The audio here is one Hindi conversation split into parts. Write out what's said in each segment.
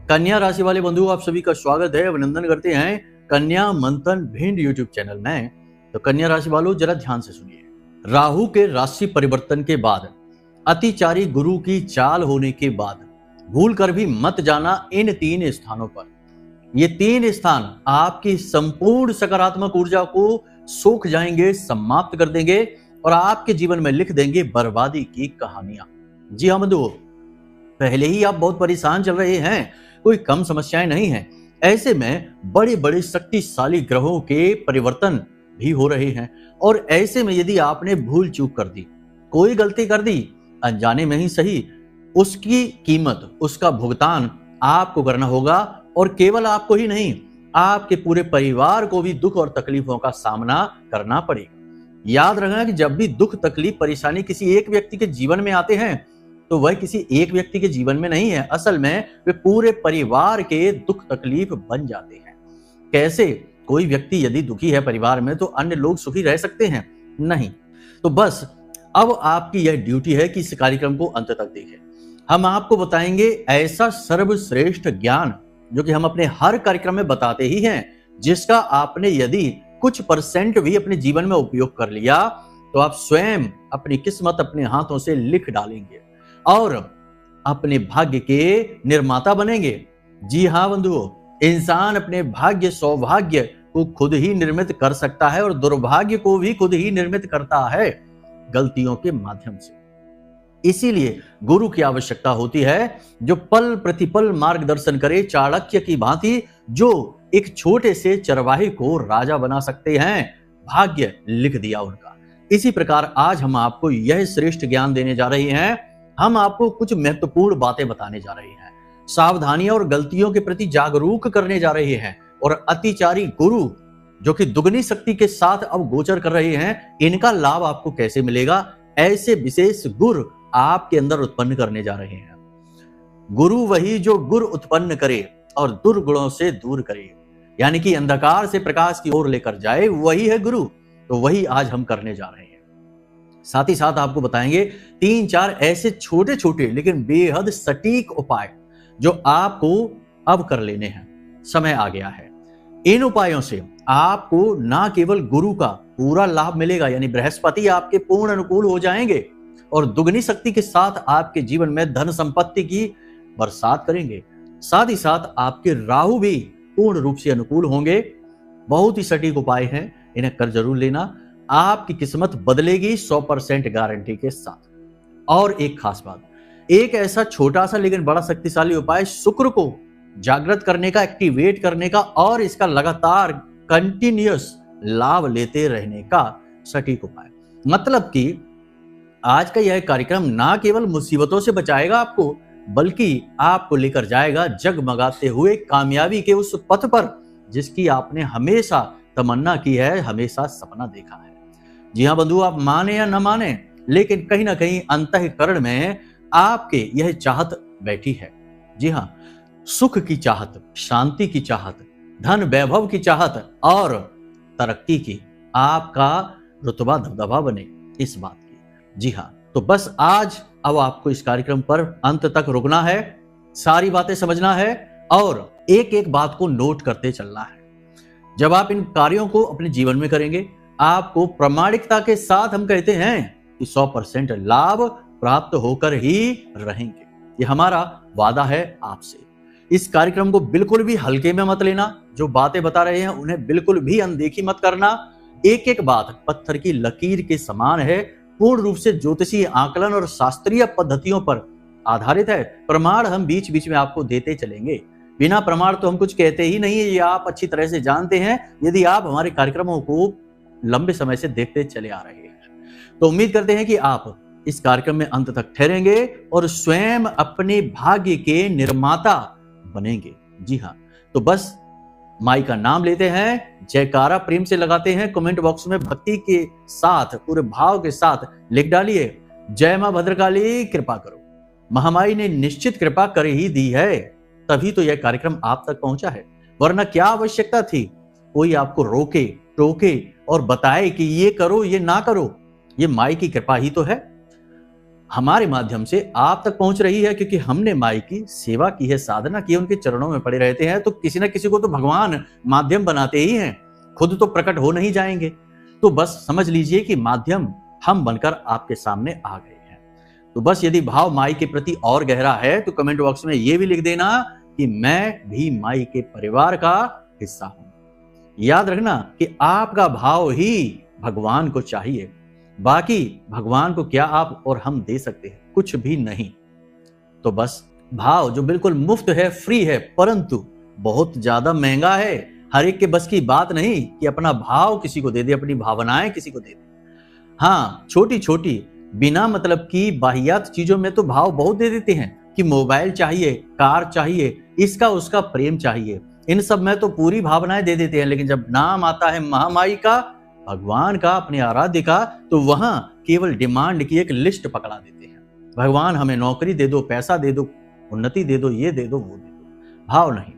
कन्या राशि वाले बंधु, आप सभी का स्वागत है, अभिनंदन करते हैं कन्या मंथन भिंड यूट्यूब चैनल में। तो कन्या राशि वालों, जरा ध्यान से सुनिए। राहु के राशि परिवर्तन के बाद, अतिचारी गुरु की चाल होने के बाद भूल कर भी मत जाना इन 3 स्थानों पर। ये 3 स्थान आपकी संपूर्ण सकारात्मक ऊर्जा को सोख जाएंगे, समाप्त कर देंगे और आपके जीवन में लिख देंगे बर्बादी की कहानियां। जी हाँ बंधुओं, पहले ही आप बहुत परेशान चल रहे हैं, कोई कम समस्याएं नहीं है। ऐसे में बड़े बड़े शक्तिशाली ग्रहों के परिवर्तन भी हो रहे हैं और ऐसे में यदि आपने भूल चूक कर दी, कोई गलती कर दी, अनजाने में ही सही, उसकी कीमत, उसका भुगतान आपको करना होगा और केवल आपको ही नहीं, आपके पूरे परिवार को भी दुख और तकलीफों का सामना करना पड़ेगा। याद रखना कि जब भी दुख, तकलीफ, परेशानी किसी एक व्यक्ति के जीवन में आते हैं तो वह किसी एक व्यक्ति के जीवन में नहीं है, असल में वे पूरे परिवार के दुख तकलीफ बन जाते हैं। कैसे? कोई व्यक्ति यदि दुखी है परिवार में तो अन्य लोग सुखी रह सकते हैं? नहीं। तो बस अब आपकी यह ड्यूटी है कि इस कार्यक्रम को अंत तक देखें। हम आपको बताएंगे ऐसा सर्वश्रेष्ठ ज्ञान जो कि हम अपने हर कार्यक्रम में बताते ही हैं, जिसका आपने यदि कुछ % भी अपने जीवन में उपयोग कर लिया तो आप स्वयं अपनी किस्मत अपने हाथों से लिख डालेंगे और अपने भाग्य के निर्माता बनेंगे। जी हाँ बंधुओं, इंसान अपने भाग्य, सौभाग्य को खुद ही निर्मित कर सकता है और दुर्भाग्य को भी खुद ही निर्मित करता है गलतियों के माध्यम से। इसीलिए गुरु की आवश्यकता होती है जो पल प्रतिपल मार्गदर्शन करे, चाणक्य की भांति, जो एक छोटे से चरवाहे को राजा बना सकते हैं। भाग्य लिख दिया उनका। इसी प्रकार आज हम आपको यह श्रेष्ठ ज्ञान देने जा रहे हैं। हम आपको कुछ महत्वपूर्ण बातें बताने जा रहे हैं, सावधानियां और गलतियों के प्रति जागरूक करने जा रहे हैं और अतिचारी गुरु जो कि दुगनी शक्ति के साथ अब गोचर कर रहे हैं, इनका लाभ आपको कैसे मिलेगा, ऐसे विशेष गुर आपके अंदर उत्पन्न करने जा रहे हैं। गुरु वही जो गुर उत्पन्न करे और दुर्गुणों से दूर करे, यानी कि अंधकार से प्रकाश की ओर लेकर जाए, वही है गुरु। तो वही आज हम करने जा रहे हैं। साथ ही साथ आपको बताएंगे 3-4 ऐसे छोटे छोटे लेकिन बेहद सटीक उपाय जो आपको अब कर लेने हैं। समय आ गया है। इन उपायों से आपको ना केवल गुरु का पूरा लाभ मिलेगा, यानी बृहस्पति आपके पूर्ण अनुकूल हो जाएंगे और दुगनी शक्ति के साथ आपके जीवन में धन संपत्ति की बरसात करेंगे। साथ ही साथ आपके राहु भी पूर्ण रूप से अनुकूल होंगे। बहुत ही सटीक उपाय हैं, इन्हें कर जरूर लेना। आपकी किस्मत बदलेगी 100% गारंटी के साथ। और एक खास बात, एक ऐसा छोटा सा लेकिन बड़ा शक्तिशाली उपाय, शुक्र को जागृत करने का, एक्टिवेट करने का और इसका लगातार कंटिन्यूअस लाभ लेते रहने का सटीक उपाय। मतलब कि आज का यह कार्यक्रम ना केवल मुसीबतों से बचाएगा आपको, बल्कि आपको लेकर जाएगा जगमगाते हुए कामयाबी के उस पथ पर जिसकी आपने हमेशा तमन्ना की है, हमेशा सपना देखा है। जी हाँ बंधु, आप माने या न माने, लेकिन कहीं ना कहीं अंतःकरण में आपके यह चाहत बैठी है। जी हाँ, सुख की चाहत, शांति की चाहत, धन वैभव की चाहत और तरक्की की, आपका रुतबा दबदबा बने, इस बात की। जी हाँ, तो बस आज अब आपको इस कार्यक्रम पर अंत तक रुकना है, सारी बातें समझना है और एक एक बात को नोट करते चलना है। जब आप इन कार्यों को अपने जीवन में करेंगे, आपको प्रामाणिकता के साथ हम कहते हैं कि 100% लाभ प्राप्त होकर ही रहेंगे। ये हमारा वादा है आपसे। इस कार्यक्रम को बिल्कुल भी हल्के में मत लेना। जो बातें बता रहे हैं उन्हें बिल्कुल भी अनदेखी मत करना। एक एक बात पत्थर की लकीर के समान है, पूर्ण रूप से ज्योतिषीय आकलन और शास्त्रीय पद्धतियों पर आधारित है। प्रमाण हम बीच बीच में आपको देते चलेंगे। बिना प्रमाण तो हम कुछ कहते ही नहीं है, ये आप अच्छी तरह से जानते हैं यदि आप हमारे कार्यक्रमों को लंबे समय से देखते चले आ रहे हैं। तो उम्मीद करते हैं कि आप इस कार्यक्रम में अंत तक ठहरेंगे और स्वयं अपने भाग्य के निर्माता बनेंगे। जी हाँ, तो बस माई का नाम लेते हैं, जयकारा प्रेम से लगाते हैं, कमेंट बॉक्स में भक्ति के साथ, पूरे भाव के साथ लिख डालिए, जय मां भद्रकाली कृपा करो। महामाई ने निश्चित कृपा कर ही दी है, तभी तो यह कार्यक्रम आप तक पहुंचा है, वरना क्या आवश्यकता थी कोई आपको रोके, टोके और बताए कि ये करो, ये ना करो। ये माई की कृपा ही तो है। हमारे माध्यम से आप तक पहुंच रही है, क्योंकि हमने माई की सेवा की है, साधना की है, उनके चरणों में पड़े रहते हैं। तो किसी न किसी को तो भगवान माध्यम बनाते ही हैं, खुद तो प्रकट हो नहीं जाएंगे। तो बस समझ लीजिए कि माध्यम हम बनकर आपके सामने आ गए हैं। तो बस यदि भाव माई के प्रति और गहरा है तो कमेंट बॉक्स में ये भी लिख देना कि मैं भी माई के परिवार का हिस्सा हूं। याद रखना कि आपका भाव ही भगवान को चाहिए, बाकी भगवान को क्या आप और हम दे सकते हैं? कुछ भी नहीं। तो बस भाव जो बिल्कुल मुफ्त है, फ्री है, परंतु बहुत ज्यादा महंगा है। हर एक के बस की बात नहीं कि अपना भाव किसी को दे दे, अपनी भावनाएं किसी को दे दे। हाँ, छोटी छोटी बिना मतलब की बाहियात चीजों में तो भाव बहुत दे देते हैं कि मोबाइल चाहिए, कार चाहिए, इसका उसका प्रेम चाहिए, इन सब में तो पूरी भावनाएं दे देते हैं। लेकिन जब नाम आता है महामाई का, भगवान का, अपने आराध्य का, तो वहां केवल डिमांड की एक लिस्ट पकड़ा देते हैं। भगवान हमें नौकरी दे दो, पैसा दे दो, उन्नति दे दो, ये दे दो, वो दे दो। भाव नहीं,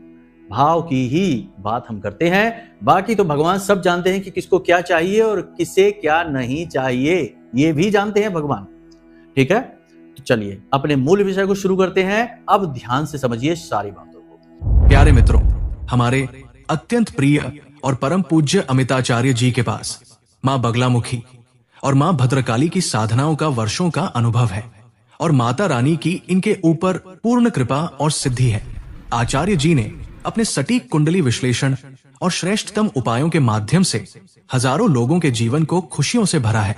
भाव की ही बात हम करते हैं। बाकी तो भगवान सब जानते हैं कि किसको क्या चाहिए और किसे क्या नहीं चाहिए, ये भी जानते हैं भगवान। ठीक है, तो चलिए अपने मूल विषय को शुरू करते हैं। अब ध्यान से समझिए सारी बातों को। प्यारे मित्रों, हमारे अत्यंत प्रिय और परम पूज्य अमिताचार्य जी के पास मां बगलामुखी और मां भद्रकाली की साधनाओं का वर्षों का अनुभव है और माता रानी की इनके ऊपर पूर्ण कृपा और सिद्धि है। आचार्य जी ने अपने सटीक कुंडली विश्लेषण और श्रेष्ठतम उपायों के माध्यम से हजारों लोगों के जीवन को खुशियों से भरा है।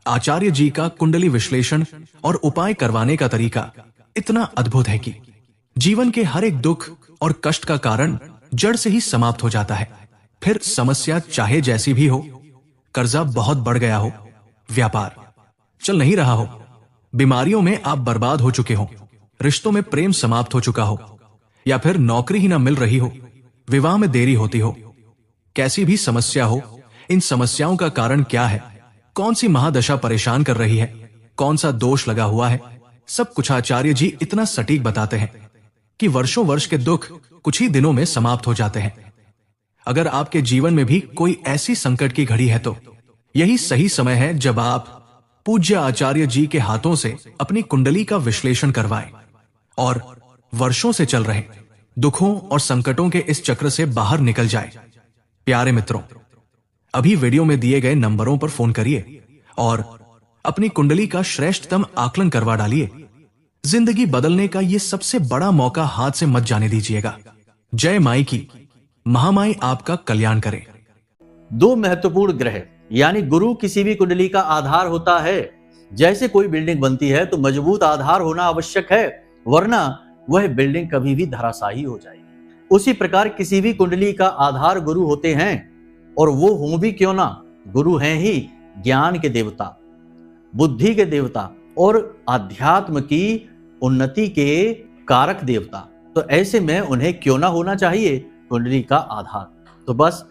आचार्य जी का कुंडली विश्लेषण और उपाय करवाने का तरीका इतना अद्भुत है कि जीवन के हर एक दुख और कष्ट का कारण जड़ से ही समाप्त हो जाता है। फिर समस्या चाहे जैसी भी हो, कर्जा बहुत बढ़ गया हो, व्यापार चल नहीं रहा हो, बीमारियों में आप बर्बाद हो चुके हो, रिश्तों में प्रेम समाप्त हो चुका हो, या फिर नौकरी ही ना मिल रही हो, विवाह में देरी होती हो, कैसी भी समस्या हो, इन समस्याओं का कारण क्या है, कौन सी महादशा परेशान कर रही है, कौन सा दोष लगा हुआ है, सब कुछ आचार्य जी इतना सटीक बताते हैं कि वर्षों वर्ष के दुख कुछ ही दिनों में समाप्त हो जाते हैं। अगर आपके जीवन में भी कोई ऐसी संकट की घड़ी है तो यही सही समय है जब आप पूज्य आचार्य जी के हाथों से अपनी कुंडली का विश्लेषण करवाएं और वर्षों से चल रहे दुखों और संकटों के इस चक्र से बाहर निकल जाए। प्यारे मित्रों, अभी वीडियो में दिए गए नंबरों पर फोन करिए और अपनी कुंडली का श्रेष्ठतम आकलन करवा डालिए। जिंदगी बदलने का ये सबसे बड़ा मौका हाथ से मत जाने दीजिएगा। जय माई की, महामाई आपका कल्याण करे। दो महत्वपूर्ण ग्रह यानी गुरु किसी भी कुंडली का आधार होता है। जैसे कोई बिल्डिंग बनती है तो मजबूत आधार होना आवश्यक है, वरना वह बिल्डिंग कभी भी धराशायी हो जाएगी। उसी प्रकार किसी भी कुंडली का आधार गुरु होते हैं, और वो हों भी क्यों ना, गुरु हैं ही ज्ञान के देवता, बुद्धि के देवता और अध्यात्म की उन्नति के कारक देवता। तो ऐसे में उन्हें क्यों ना होना चाहिए कुंडली का आधार। तो बस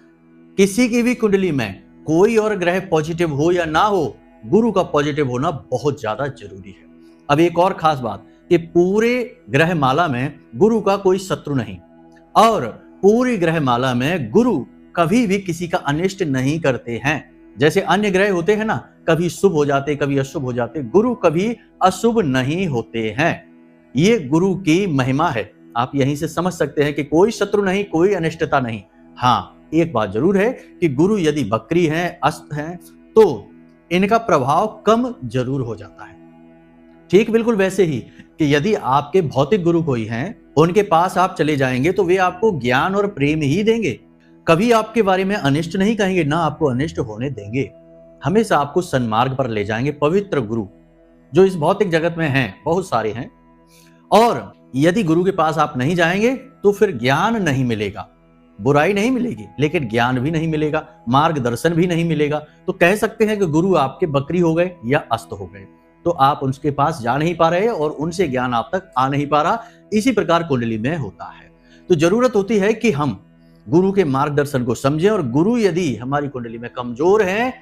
किसी की भी कुंडली में कोई और ग्रह पॉजिटिव हो या ना हो, गुरु का पॉजिटिव होना बहुत ज्यादा जरूरी है। अब एक और खास बात कि पूरे ग्रह माला में गुरु का कोई शत्रु नहीं, और पूरी ग्रह माला में गुरु कभी भी किसी का अनिष्ट नहीं करते हैं। जैसे अन्य ग्रह होते हैं ना, कभी शुभ हो जाते कभी अशुभ हो जाते, गुरु कभी अशुभ नहीं होते हैं। ये गुरु की महिमा है। आप यहीं से समझ सकते हैं कि कोई शत्रु नहीं, कोई अनिष्टता नहीं। हाँ, एक बात जरूर है कि गुरु यदि वक्री हैं, अस्त हैं, तो इनका प्रभाव कम जरूर हो जाता है। ठीक बिल्कुल वैसे ही कि यदि आपके भौतिक गुरु कोई हैं, उनके पास आप चले जाएंगे तो वे आपको ज्ञान और प्रेम ही देंगे, कभी आपके बारे में अनिष्ट नहीं कहेंगे, ना आपको अनिष्ट होने देंगे। हमेशा आपको सन्मार्ग पर ले जाएंगे। पवित्र गुरु जो इस भौतिक जगत में हैं, बहुत सारे हैं। और यदि गुरु के पास आप नहीं जाएंगे तो फिर ज्ञान नहीं मिलेगा, बुराई नहीं मिलेगी, लेकिन ज्ञान भी नहीं मिलेगा, मार्गदर्शन भी नहीं मिलेगा। तो कह सकते हैं कि गुरु आपके बकरी हो गए या अस्त हो गए, तो आप उनके पास जा नहीं पा रहे और उनसे ज्ञान आप तक आ नहीं पा रहा। इसी प्रकार कुंडली में होता है। तो जरूरत होती है कि हम गुरु के मार्गदर्शन को समझें, और गुरु यदि हमारी कुंडली में कमजोर हैं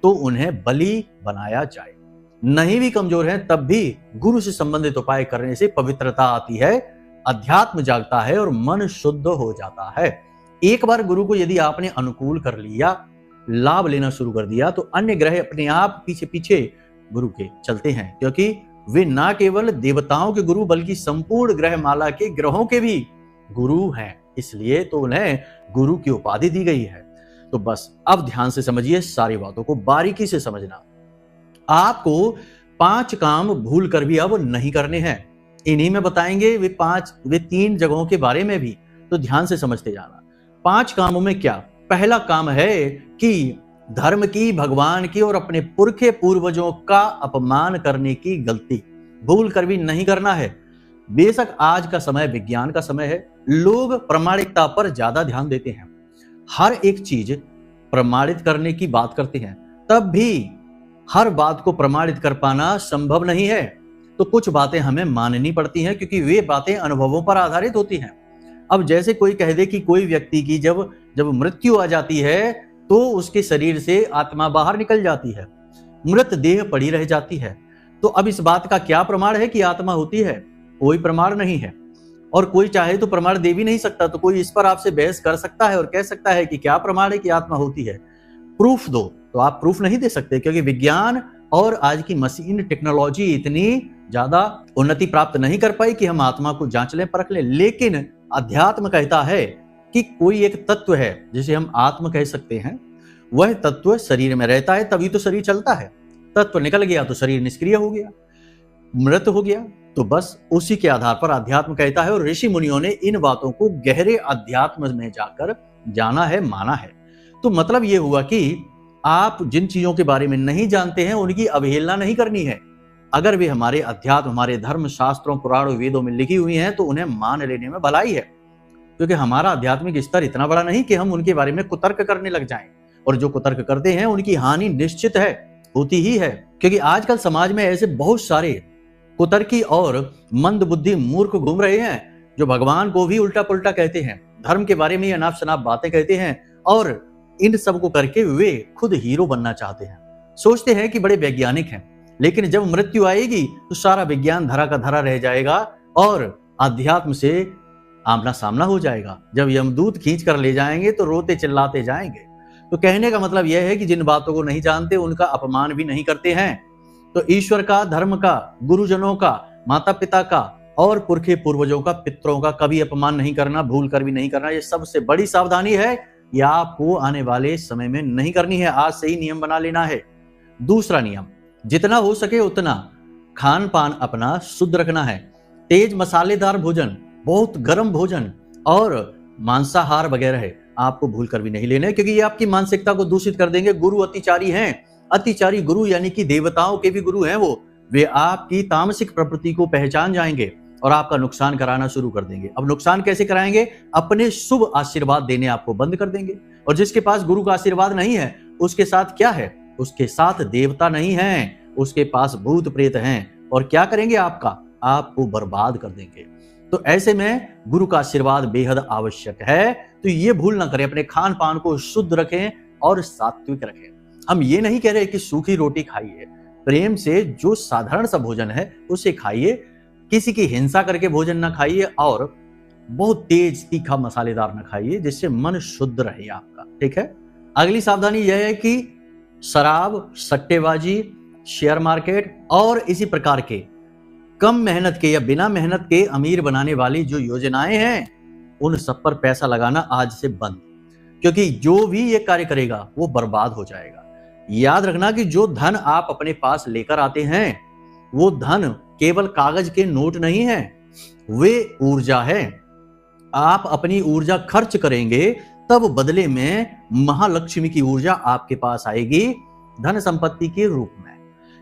तो उन्हें बलि बनाया जाए। नहीं भी कमजोर हैं तब भी गुरु से संबंधित उपाय करने से पवित्रता आती है, अध्यात्म जागता है और मन शुद्ध हो जाता है। एक बार गुरु को यदि आपने अनुकूल कर लिया, लाभ लेना शुरू कर दिया, तो अन्य ग्रह अपने आप पीछे पीछे गुरु के चलते हैं, क्योंकि वे ना केवल देवताओं के गुरु बल्कि संपूर्ण ग्रहमाला के ग्रहों के भी गुरु हैं, इसलिए तो उन्हें गुरु की उपाधि दी गई है। तो बस अब ध्यान से समझिए, सारी बातों को बारीकी से समझना। आपको 5 काम भूल कर भी अब नहीं करने हैं। इन्हीं में बताएंगे वे 3 जगहों के बारे में भी, तो ध्यान से समझते जाना। 5 कामों में क्या? पहला काम है कि धर्म की, भगवान की और अपने पुरखे पूर्वजों का अपमान करने की गलती भूल कर भी नहीं करना है। बेशक आज का समय विज्ञान का समय है, लोग प्रामाणिकता पर ज्यादा ध्यान देते हैं, हर एक चीज प्रमाणित करने की बात करते हैं, तब भी हर बात को प्रमाणित कर पाना संभव नहीं है। तो कुछ बातें हमें माननी पड़ती हैं, क्योंकि वे बातें अनुभवों पर आधारित होती हैं। अब जैसे कोई कह दे कि कोई व्यक्ति की जब मृत्यु आ जाती है तो उसके शरीर से आत्मा बाहर निकल जाती है, मृत देह पड़ी रह जाती है। तो अब इस बात का क्या प्रमाण है कि आत्मा होती है? कोई प्रमाण नहीं है, और कोई चाहे तो प्रमाण दे भी नहीं सकता। तो कोई इस पर आपसे बहस कर सकता है और कह सकता है कि क्या प्रमाण है कि आत्मा होती है, प्रूफ दो। तो आप प्रूफ नहीं दे सकते, क्योंकि विज्ञान और आज की मशीन टेक्नोलॉजी इतनी ज्यादा उन्नति प्राप्त नहीं कर पाई कि हम आत्मा को जांच लें, परख लें। लेकिन अध्यात्म कहता है कि कोई एक तत्व है जिसे हम आत्म कह सकते हैं, वह तत्व शरीर में रहता है, तभी तो शरीर चलता है। तत्व निकल गया तो शरीर निष्क्रिय हो गया, मृत हो गया। तो बस उसी के आधार पर अध्यात्म कहता है, और ऋषि मुनियों ने इन बातों को गहरे अध्यात्म में जाकर जाना है, माना है। तो मतलब यह हुआ कि आप जिन चीजों के बारे में नहीं जानते हैं उनकी अवहेलना नहीं करनी है। अगर वे हमारे अध्यात्म, हमारे धर्म शास्त्रों, पुराणों, वेदों में लिखी हुई हैं तो उन्हें मान लेने में भलाई है, क्योंकि हमारा आध्यात्मिक स्तर इतना बड़ा नहीं कि हम उनके बारे में कुतर्क करने लग जाएं। और जो कुतर्क करते हैं उनकी हानि निश्चित है, होती ही है, क्योंकि आजकल समाज में ऐसे बहुत सारे कुतर्की और मंदबुद्धि मूर्ख घूम रहे हैं, जो भगवान को भी उल्टा पुल्टा कहते हैं, धर्म के बारे में अनाप शनाप बातें कहते हैं, और इन सब को करके वे खुद हीरो बनना चाहते हैं। सोचते हैं कि बड़े वैज्ञानिक हैं, लेकिन जब मृत्यु आएगी तो सारा विज्ञान धरा का धरा रह जाएगा और अध्यात्म से आमना सामना हो जाएगा। जब यमदूत खींच कर ले जाएंगे तो रोते चिल्लाते जाएंगे। तो कहने का मतलब यह है कि जिन बातों को नहीं जानते उनका अपमान भी नहीं करते हैं। तो ईश्वर का, धर्म का, गुरुजनों का, माता पिता का और पुरखे पूर्वजों का, पितरों का कभी अपमान नहीं करना, भूल कर भी नहीं करना। ये सबसे बड़ी सावधानी है, यह आपको आने वाले समय में नहीं करनी है, आज से ही नियम बना लेना है। दूसरा नियम, जितना हो सके उतना खान पान अपना शुद्ध रखना है। तेज मसालेदार भोजन, बहुत गर्म भोजन और मांसाहार वगैरह है आपको भूल कर भी नहीं लेने, क्योंकि ये आपकी मानसिकता को दूषित कर देंगे। गुरु अतिचारी हैं, अतिचारी गुरु यानी कि देवताओं के भी गुरु हैं वो। वे आपकी तामसिक प्रवृत्ति को पहचान जाएंगे और आपका नुकसान कराना शुरू कर देंगे। अब नुकसान कैसे कराएंगे? अपने शुभ आशीर्वाद देने आपको बंद कर देंगे। और जिसके पास गुरु का आशीर्वाद नहीं है उसके साथ क्या है? उसके साथ देवता नहीं है, उसके पास भूत प्रेत हैं। और क्या करेंगे? आपको बर्बाद कर देंगे। तो ऐसे में गुरु का आशीर्वाद बेहद आवश्यक है। तो ये भूल ना करें, अपने खान पान को शुद्ध रखें और सात्विक रखें। हम ये नहीं कह रहे कि सूखी रोटी खाइए, प्रेम से जो साधारण सा भोजन है उसे खाइए, किसी की हिंसा करके भोजन ना खाइए और बहुत तेज तीखा मसालेदार ना खाइए, जिससे मन शुद्ध रहे आपका। ठीक है। अगली सावधानी यह है कि शराब, सट्टेबाजी, शेयर मार्केट और इसी प्रकार के कम मेहनत के या बिना मेहनत के अमीर बनाने वाली जो योजनाएं हैं उन सब पर पैसा लगाना आज से बंद, क्योंकि जो भी ये कार्य करेगा वो बर्बाद हो जाएगा। याद रखना कि जो धन आप अपने पास लेकर आते हैं वो धन केवल कागज के नोट नहीं है, वे ऊर्जा है। आप अपनी ऊर्जा खर्च करेंगे तब बदले में महालक्ष्मी की ऊर्जा आपके पास आएगी धन संपत्ति के रूप में।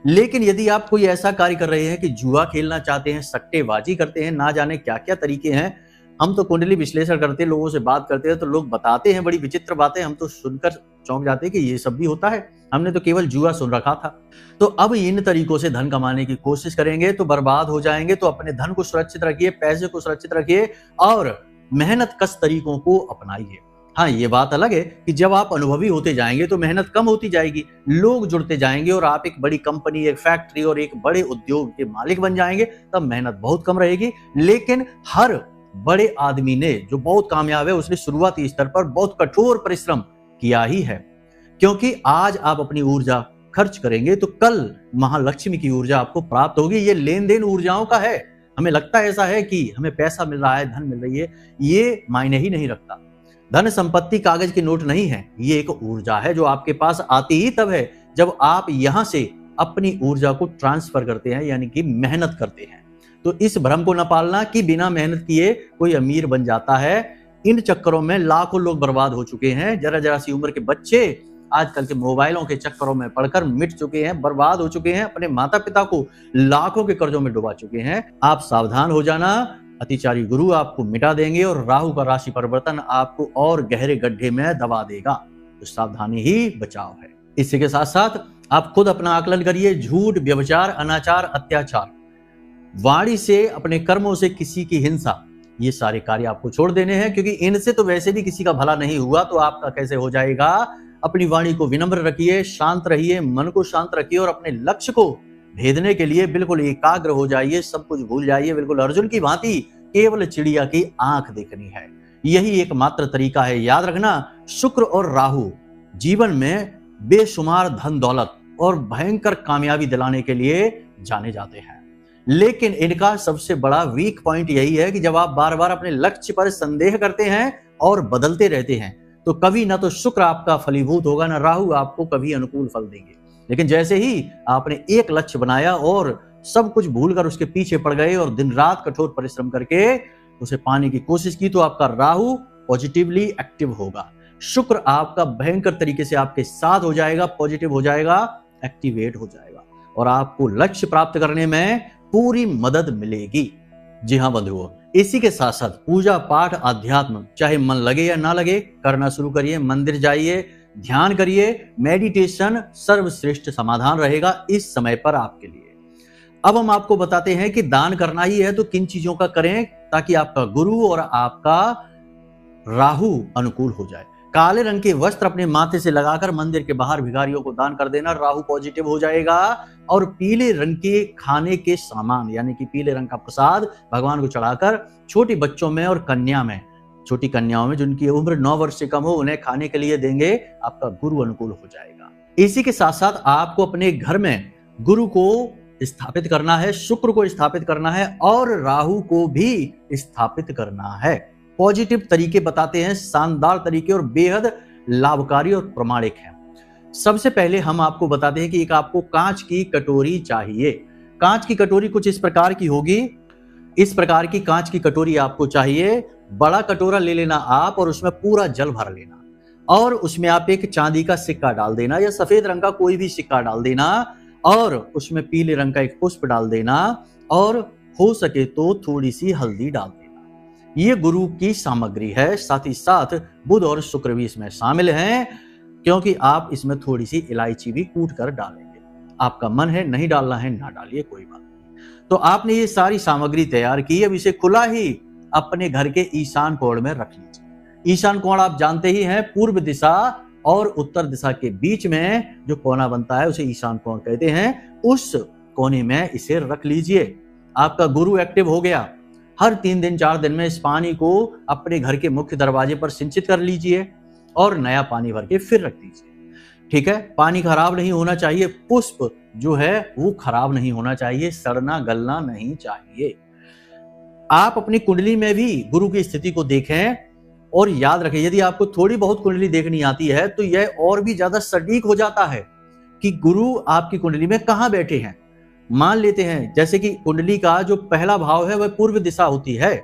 लेकिन यदि आप कोई ऐसा कार्य कर रहे हैं कि जुआ खेलना चाहते हैं, सट्टेबाजी करते हैं, ना जाने क्या क्या तरीके हैं। हम तो कुंडली विश्लेषण करते हैं, लोगों से बात करते हैं तो लोग बताते हैं बड़ी विचित्र बातें, हम तो सुनकर चौंक जाते हैं कि ये सब भी होता है, हमने तो केवल जुआ सुन रखा था। तो अब इन तरीकों से धन कमाने की कोशिश करेंगे तो बर्बाद हो जाएंगे। तो अपने धन को सुरक्षित रखिए, पैसे को सुरक्षित रखिए और मेहनत कश तरीकों को अपनाइए। हाँ, ये बात अलग है कि जब आप अनुभवी होते जाएंगे तो मेहनत कम होती जाएगी, लोग जुड़ते जाएंगे और आप एक बड़ी कंपनी, एक फैक्ट्री और एक बड़े उद्योग के मालिक बन जाएंगे, तब मेहनत बहुत कम रहेगी। लेकिन हर बड़े आदमी ने जो बहुत कामयाब है उसने शुरुआती स्तर पर बहुत कठोर परिश्रम किया ही है, क्योंकि आज आप अपनी ऊर्जा खर्च करेंगे तो कल महालक्ष्मी की ऊर्जा आपको प्राप्त होगी। ये लेन देन ऊर्जाओं का है। हमें लगता है ऐसा है कि हमें पैसा मिल रहा है, धन मिल रही है, ये मायने ही नहीं रखता। धन संपत्ति कागज के नोट नहीं है, ये एक ऊर्जा है जो आपके पास आती ही तब है जब आप यहां से अपनी ऊर्जा को ट्रांसफर करते हैं, यानी कि मेहनत करते हैं। तो इस भ्रम को न पालना कि बिना मेहनत किए कोई अमीर बन जाता है। इन चक्करों में लाखों लोग बर्बाद हो चुके हैं। जरा जरा सी उम्र के बच्चे आजकल के मोबाइलों के चक्करों में पड़कर मिट चुके हैं, बर्बाद हो चुके हैं, अपने माता पिता को लाखों के कर्जों में डुबा चुके हैं। आप सावधान हो जाना, अतिचारी गुरु आपको मिटा देंगे और राहु का राशि परिवर्तन आपको और गहरे गड्ढे में दबा देगा। तो सावधानी ही बचाव है। इसी के साथ साथ आप खुद अपना आकलन करिए। झूठ, व्यभिचार, अनाचार, अत्याचार, वाणी से, अपने कर्मों से किसी की हिंसा, ये सारे कार्य आपको छोड़ देने हैं, क्योंकि इनसे तो वैसे भी किसी का भला नहीं हुआ, तो आपका कैसे हो जाएगा। अपनी वाणी को विनम्र रखिए, शांत रहिए, मन को शांत रखिए और अपने लक्ष्य को भेदने के लिए बिल्कुल एकाग्र हो जाइए। सब कुछ भूल जाइए, बिल्कुल अर्जुन की भांति केवल चिड़िया की आंख देखनी है। यही एकमात्र तरीका है। याद रखना, शुक्र और राहु जीवन में बेशुमार धन दौलत और भयंकर कामयाबी दिलाने के लिए जाने जाते हैं, लेकिन इनका सबसे बड़ा वीक पॉइंट यही है कि जब आप बार बार अपने लक्ष्य पर संदेह करते हैं और बदलते रहते हैं, तो कभी ना तो शुक्र आपका फलीभूत होगा, ना राहु आपको कभी अनुकूल फल देंगे। लेकिन जैसे ही आपने एक लक्ष्य बनाया और सब कुछ भूलकर उसके पीछे पड़ गए और दिन रात कठोर परिश्रम करके उसे पाने की कोशिश की, तो आपका राहु पॉजिटिवली एक्टिव होगा, शुक्र आपका भयंकर तरीके से आपके साथ हो जाएगा, पॉजिटिव हो जाएगा, एक्टिवेट हो जाएगा और आपको लक्ष्य प्राप्त करने में पूरी मदद मिलेगी। जी हाँ बंधुओं, इसी के साथ साथ पूजा पाठ, अध्यात्म, चाहे मन लगे या ना लगे, करना शुरू करिए। मंदिर जाइए, ध्यान करिए, मेडिटेशन सर्वश्रेष्ठ समाधान रहेगा इस समय पर आपके लिए। अब हम आपको बताते हैं कि दान करना ही है तो किन चीजों का करें ताकि आपका गुरु और आपका राहु अनुकूल हो जाए। काले रंग के वस्त्र अपने माथे से लगाकर मंदिर के बाहर भिखारियों को दान कर देना, राहु पॉजिटिव हो जाएगा। और पीले रंग के खाने के सामान, यानी कि पीले रंग का प्रसाद भगवान को चढ़ाकर छोटे बच्चों में और कन्या में, छोटी कन्याओं में जिनकी उम्र 9 वर्ष से कम हो, उन्हें खाने के लिए देंगे, आपका गुरु अनुकूल हो जाएगा। इसी के साथ साथ आपको अपने घर में गुरु को स्थापित करना है, शुक्र को स्थापित करना है और राहु को भी स्थापित करना है। पॉजिटिव तरीके बताते हैं, शानदार तरीके और बेहद लाभकारी और प्रमाणिक हैं। सबसे पहले हम आपको बताते हैं कि एक आपको कांच की कटोरी चाहिए। कांच की कटोरी कुछ इस प्रकार की होगी। इस प्रकार की कांच की कटोरी आपको चाहिए। बड़ा कटोरा ले लेना आप और उसमें पूरा जल भर लेना और उसमें आप एक चांदी का सिक्का डाल देना या सफेद रंग का कोई भी सिक्का डाल देना और उसमें पीले रंग का एक पुष्प डाल देना और हो सके तो थोड़ी सी हल्दी डाल देना। ये गुरु की सामग्री है। साथ ही साथ बुध और शुक्र भी इसमें शामिल हैं, क्योंकि आप इसमें थोड़ी सी इलायची भी कूट कर डालेंगे। आपका मन है नहीं डालना है ना डालिए, कोई बात नहीं। तो आपने ये सारी सामग्री तैयार की, अब इसे खुला ही अपने घर के ईशान कोण में रख लीजिए। ईशान कोण आप जानते ही हैं, पूर्व दिशा और उत्तर दिशा के बीच में जो कोना बनता है उसे ईशान कोण कहते हैं। उस कोने में इसे रख लीजिए। आपका गुरु एक्टिव हो गया। हर 3 दिन 4 दिन में इस पानी को अपने घर के मुख्य दरवाजे पर सिंचित कर लीजिए और नया पानी भर के फिर रख दीजिए। ठीक है, पानी खराब नहीं होना चाहिए, पुष्प जो है वो खराब नहीं होना चाहिए, सड़ना गलना नहीं चाहिए। आप अपनी कुंडली में भी गुरु की स्थिति को देखें और याद रखें, यदि आपको थोड़ी बहुत कुंडली देखनी आती है तो यह और भी ज्यादा सटीक हो जाता है कि गुरु आपकी कुंडली में कहां बैठे हैं। मान लेते हैं जैसे कि कुंडली का जो पहला भाव है वह पूर्व दिशा होती है,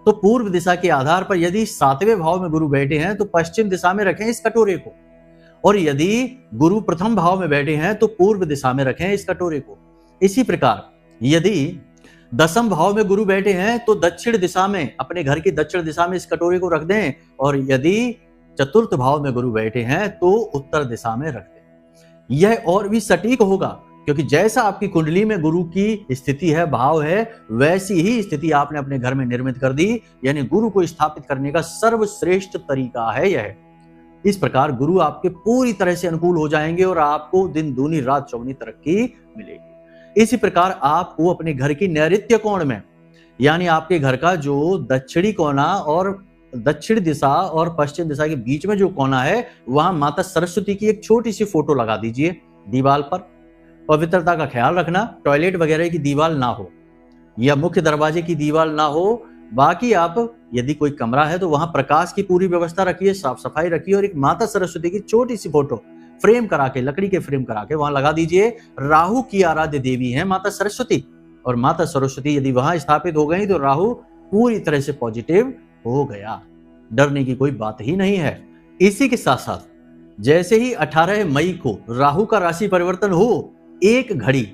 तो पूर्व दिशा के आधार पर यदि 7वें भाव में गुरु बैठे हैं तो पश्चिम दिशा में रखें इस कटोरे को, और यदि गुरु प्रथम भाव में बैठे हैं तो पूर्व दिशा में रखें इस कटोरे को। इसी प्रकार यदि 10वें भाव में गुरु बैठे हैं तो दक्षिण दिशा में, अपने घर की दक्षिण दिशा में इस कटोरे को रख दें, और यदि 4th भाव में गुरु बैठे हैं तो उत्तर दिशा में रख दें। यह और भी सटीक होगा, क्योंकि जैसा आपकी कुंडली में गुरु की स्थिति है, भाव है, वैसी ही स्थिति आपने अपने घर में निर्मित कर दी। यानी गुरु को स्थापित करने का सर्वश्रेष्ठ तरीका है यह। इस प्रकार गुरु आपके पूरी तरह से अनुकूल हो जाएंगे और आपको दिन दूनी रात चौगुनी तरक्की मिलेगी। इसी प्रकार आपको अपने घर की नैऋत्य कोण में, यानी आपके घर का जो दक्षिणी कोना और दक्षिण दिशा और पश्चिम दिशा के बीच में जो कोना है, वहां माता सरस्वती की एक छोटी सी फोटो लगा दीजिए दीवार पर पवित्रता का ख्याल रखना, टॉयलेट वगैरह की दीवार ना हो या मुख्य दरवाजे की दीवार ना हो। बाकी आप यदि कोई कमरा है तो वहां प्रकाश की पूरी व्यवस्था रखिए, साफ सफाई रखिए और एक माता सरस्वती की छोटी सी फोटो फ्रेम करा के, लकड़ी के फ्रेम करा के वहां लगा दीजिए। राहु की आराध्य देवी है माता सरस्वती, और माता सरस्वती यदि वहां स्थापित हो गई तो राहु पूरी तरह से पॉजिटिव हो गया, डरने की कोई बात ही नहीं है। इसी के साथ साथ जैसे ही 18 मई को राहु का राशि परिवर्तन हो, एक घड़ी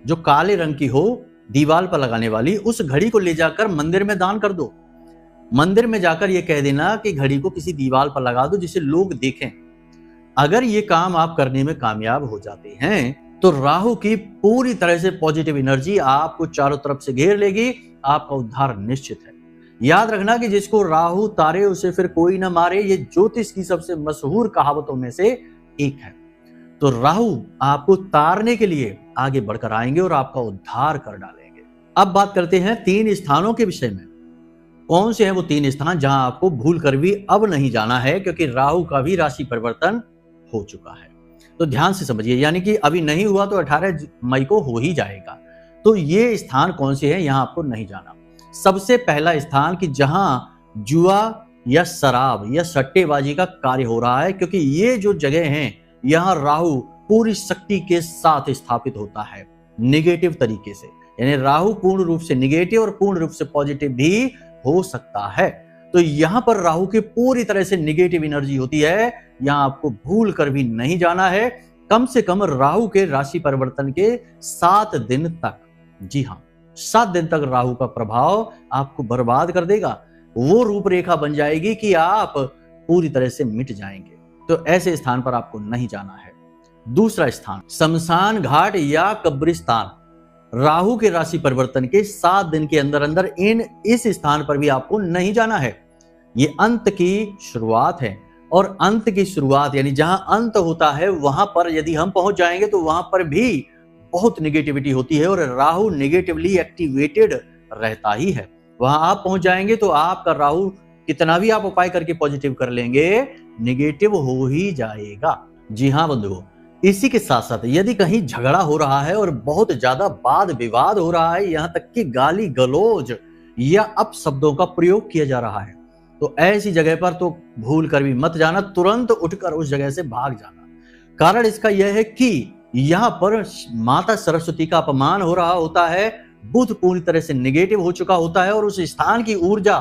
जो काले रंग की हो दीवार पर लगाने वाली, उस घड़ी को ले जाकर मंदिर में दान कर दो। मंदिर में जाकर यह कह देना कि घड़ी को किसी दीवार पर लगा दो जिसे लोग देखें। अगर ये काम आप करने में कामयाब हो जाते हैं तो राहु की पूरी तरह से पॉजिटिव एनर्जी आपको चारों तरफ से घेर लेगी, आपका उद्धार निश्चित है। याद रखना कि जिसको राहु तारे उसे फिर कोई ना मारे, ये ज्योतिष की सबसे मशहूर कहावतों में से एक है। तो राहु आपको तारने के लिए आगे बढ़कर आएंगे और आपका उद्धार कर डालेंगे। अब बात करते हैं 3 स्थानों के विषय में। कौन से हैं वो 3 स्थान जहां आपको भूल कर भी अब नहीं जाना है, क्योंकि राहु का भी राशि परिवर्तन हो चुका है। तो ध्यान से समझिए, यानी कि अभी नहीं हुआ तो 18 मई को हो ही जाएगा। तो ये स्थान कौन से हैं, यहां आपको नहीं जाना। सबसे पहला स्थान कि जहां जुआ या शराब या सट्टेबाजी का कार्य हो रहा है, क्योंकि ये जो जगह हैं यहां राहु पूरी शक्ति के साथ स्थापित होता है निगेटिव तरीके से। यानी राहु पूर्ण रूप से निगेटिव और पूर्ण रूप से पॉजिटिव भी हो सकता है। तो यहां पर राहु की पूरी तरह से निगेटिव एनर्जी होती है, यहां आपको भूल कर भी नहीं जाना है। कम से कम राहु के राशि परिवर्तन के 7 दिन तक, जी हां 7 दिन तक राहु का प्रभाव आपको बर्बाद कर देगा। वो रूपरेखा बन जाएगी कि आप पूरी तरह से मिट जाएंगे। तो ऐसे स्थान पर आपको नहीं जाना है। दूसरा स्थान शमशान घाट या कब्रिस्तान। राहु के राशि परिवर्तन के 7 दिन के अंदर अंदर इस स्थान पर भी आपको नहीं जाना है। ये अंत की शुरुआत है, और अंत की शुरुआत यानी जहां अंत होता है वहां पर यदि हम पहुंच जाएंगे तो वहां पर भी बहुत निगेटिविटी होती है और राहु निगेटिवली एक्टिवेटेड रहता ही है। वहां आप पहुंच जाएंगे तो आपका राहु कितना भी आप उपाय करके पॉजिटिव कर लेंगे, निगेटिव हो ही जाएगा। जी हां बंधुओं, इसी के साथ साथ यदि कहीं झगड़ा हो रहा है और बहुत ज्यादा वाद विवाद हो रहा है, यहां तक कि गाली गलौज या अपशब्दों का प्रयोग किया जा रहा है, तो ऐसी जगह पर तो भूल कर भी मत जाना, तुरंत उठकर उस जगह से भाग जाना। कारण इसका यह है कि यहां पर माता सरस्वती का अपमान हो रहा होता है, बुध पूरी तरह से निगेटिव हो चुका होता है और उस स्थान की ऊर्जा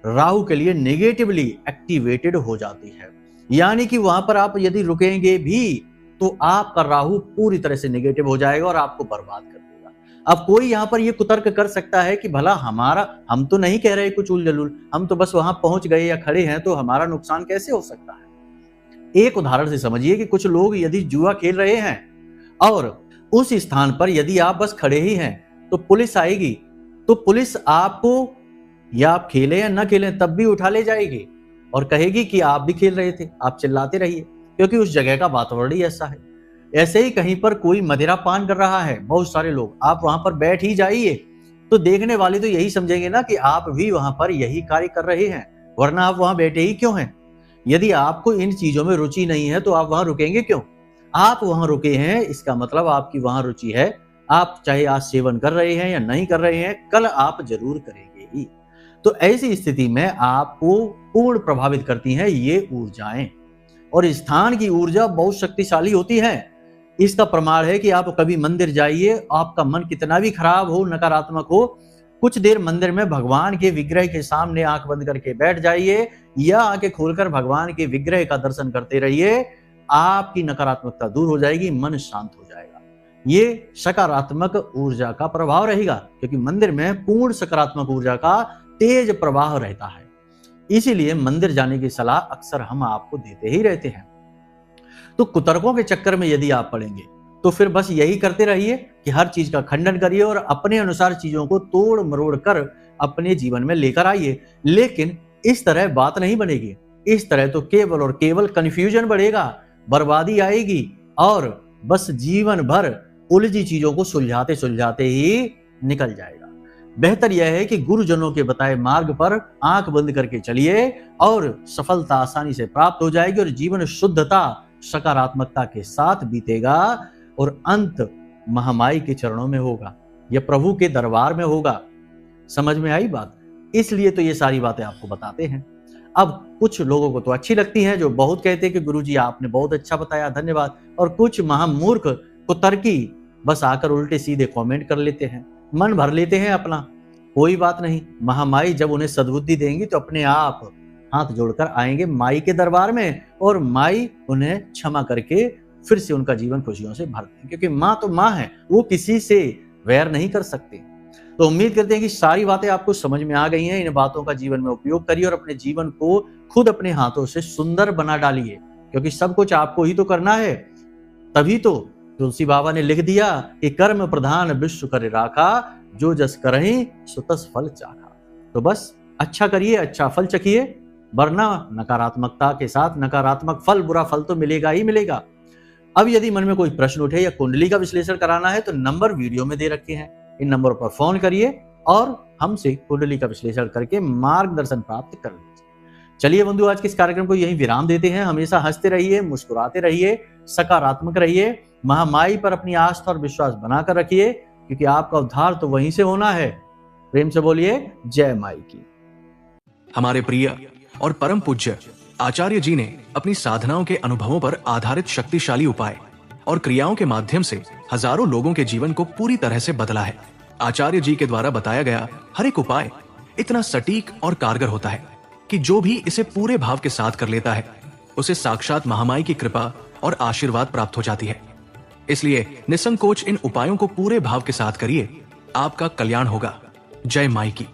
राहु के लिए निगेटिवली एक्टिवेटेड हो जाती है। यानी कि वहां पर आप यदि रुकेंगे भी तो आपका राहु पूरी तरह से निगेटिव हो जाएगा और आपको बर्बाद कर देगा। अब कोई यहाँ पर ये कुतर्क कर सकता है कि भला हम तो नहीं कह रहे कुछ उल-जलूल, हम तो बस वहां पहुंच गए या खड़े हैं, तो हमारा नुकसान कैसे हो सकता है। एक उदाहरण से समझिए कि कुछ लोग यदि जुआ खेल रहे हैं और उस स्थान पर यदि आप बस खड़े ही हैं तो पुलिस आएगी, तो पुलिस आपको या आप खेले या ना खेलें तब भी उठा ले जाएगी और कहेगी कि आप भी खेल रहे थे, आप चिल्लाते रहिए, क्योंकि उस जगह का वातावरण ही ऐसा है। ऐसे ही कहीं पर कोई मदिरा पान कर रहा है, बहुत सारे लोग, आप वहां पर बैठ ही जाइए तो देखने वाले तो यही समझेंगे ना कि आप भी वहां पर यही कार्य कर रहे हैं, वरना आप वहां बैठे ही क्यों हैं। यदि आपको इन चीजों में रुचि नहीं है तो आप वहां रुकेंगे क्यों। आप वहां रुके हैं, इसका मतलब आपकी वहां रुचि है। आप चाहे आज सेवन कर रहे हैं या नहीं कर रहे हैं, कल आप जरूर करेंगे ही। तो ऐसी स्थिति में आपको पूर्ण प्रभावित करती हैं ये ऊर्जाएं, और स्थान की ऊर्जा बहुत शक्तिशाली होती है। इसका प्रमाण है कि आप कभी मंदिर जाइए, आपका मन कितना भी खराब हो, नकारात्मक हो, कुछ देर मंदिर में भगवान के विग्रह के सामने आंख बंद करके बैठ जाइए या आंखें खोलकर भगवान के विग्रह का दर्शन करते रहिए, आपकी नकारात्मकता दूर हो जाएगी, मन शांत हो जाएगा। ये सकारात्मक ऊर्जा का प्रभाव रहेगा, क्योंकि मंदिर में पूर्ण सकारात्मक ऊर्जा का तेज प्रवाह रहता है। इसीलिए मंदिर जाने की सलाह अक्सर हम आपको देते ही रहते हैं। तो कुतर्कों के चक्कर में यदि आप पड़ेंगे तो फिर बस यही करते रहिए कि हर चीज का खंडन करिए और अपने अनुसार चीजों को तोड़ मरोड़ कर अपने जीवन में लेकर आइए। लेकिन इस तरह बात नहीं बनेगी, इस तरह तो केवल और केवल कंफ्यूजन बढ़ेगा, बर्बादी आएगी और बस जीवन भर उलझी चीजों को सुलझाते सुलझाते ही निकल जाएगा। बेहतर यह है कि गुरुजनों के बताए मार्ग पर आंख बंद करके चलिए और सफलता आसानी से प्राप्त हो जाएगी और जीवन शुद्धता सकारात्मकता के साथ बीतेगा और अंत महामाई के चरणों में होगा, यह प्रभु के दरबार में होगा। समझ में आई बात? इसलिए तो ये सारी बातें आपको बताते हैं। अब कुछ लोगों को तो अच्छी लगती हैं, जो बहुत कहते हैं कि गुरुजी आपने बहुत अच्छा बताया, धन्यवाद। और कुछ महामूर्ख कुतर्की बस आकर उल्टे सीधे कमेंट कर लेते हैं, मन भर लेते हैं अपना। कोई बात नहीं, महामाई जब उन्हें सद्बुद्धि देंगी तो अपने आप हाथ जोड़कर आएंगे माई के दरबार में, और माई उन्हें क्षमा करके फिर से उनका जीवन खुशियों से भर देंगे, क्योंकि माँ तो माँ है, वो किसी से वैर नहीं कर सकते। तो उम्मीद करते हैं कि सारी बातें आपको समझ में आ गई हैं। इन बातों का जीवन में उपयोग करिए और अपने जीवन को खुद अपने हाथों से सुंदर बना डालिए, क्योंकि सब कुछ आपको ही तो करना है। तभी तो तुलसी बाबा ने लिख दिया कि कर्म प्रधान विश्व करे राखा, जो जस करहि सो तस फल चाखा। तो बस अच्छा करिए, अच्छा फल चखिए, वरना नकारात्मकता के साथ नकारात्मक फल, बुरा फल तो मिलेगा ही मिलेगा। अब यदि मन में कोई प्रश्न उठे या कुंडली का विश्लेषण कराना है तो नंबर वीडियो में दे रखे हैं, इन नंबरों पर फोन करिए और हमसे कुंडली का विश्लेषण करके मार्गदर्शन प्राप्त कर लीजिए। चलिए बंधु, आज के इस कार्यक्रम को यहीं विराम देते हैं। हमेशा हंसते रहिए, मुस्कुराते रहिए, सकारात्मक रहिए, महामाई पर अपनी आस्था और विश्वास बनाकर रखिए, क्योंकि आपका उद्धार तो वहीं से होना है। प्रेम से बोलिए जय माई की। हमारे प्रिय और परम पूज्य आचार्य जी ने अपनी साधनाओं के अनुभवों पर आधारित शक्तिशाली उपाय और क्रियाओं के माध्यम से हजारों लोगों के जीवन को पूरी तरह से बदला है। आचार्य जी के द्वारा बताया गया हर एक उपाय इतना सटीक और कारगर होता है कि जो भी इसे पूरे भाव के साथ कर लेता है, उसे साक्षात महामाई की कृपा और आशीर्वाद प्राप्त हो जाती है। इसलिए निसंकोच इन उपायों को पूरे भाव के साथ करिए, आपका कल्याण होगा। जय माई की।